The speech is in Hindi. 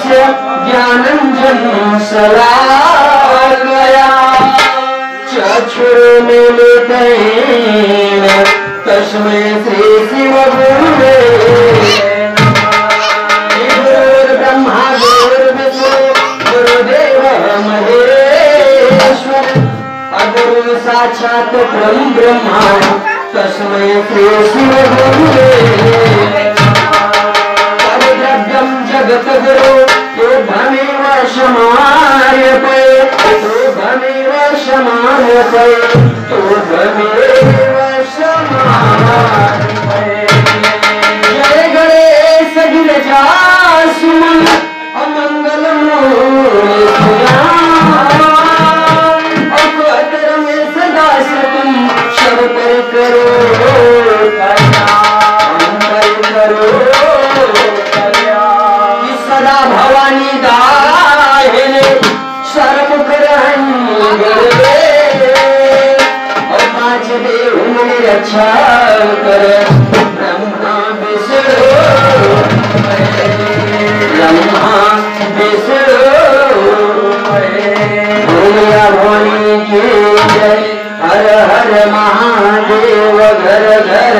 तस्य ज्ञानंजन शलाकया चक्षुरुन्मीलितेन तस्मै श्री शिवगुरुवे गुरुर्ब्रह्मा गुरुर्विष्णु गुरुदेवः महेश्वर अगुरु साक्षात् ब्रह्मा तस्मै श्री शिवगुरुवे द्रव्यं जगद्गुरु योद्धमेव शमार्यते योद्धमेव शमार्यते योद्धमेव शमार्यते जय गणेश गिरिजा सुमन अमंगलम अवतर में सदा सतम शव पर करो करो सदा भवानी दाहिने सर्वमुख रहे और पांच देव मेरी रक्षा कर ब्रह्मा विष्णु भोलिया भोली की जय हर हर महादेव घर घर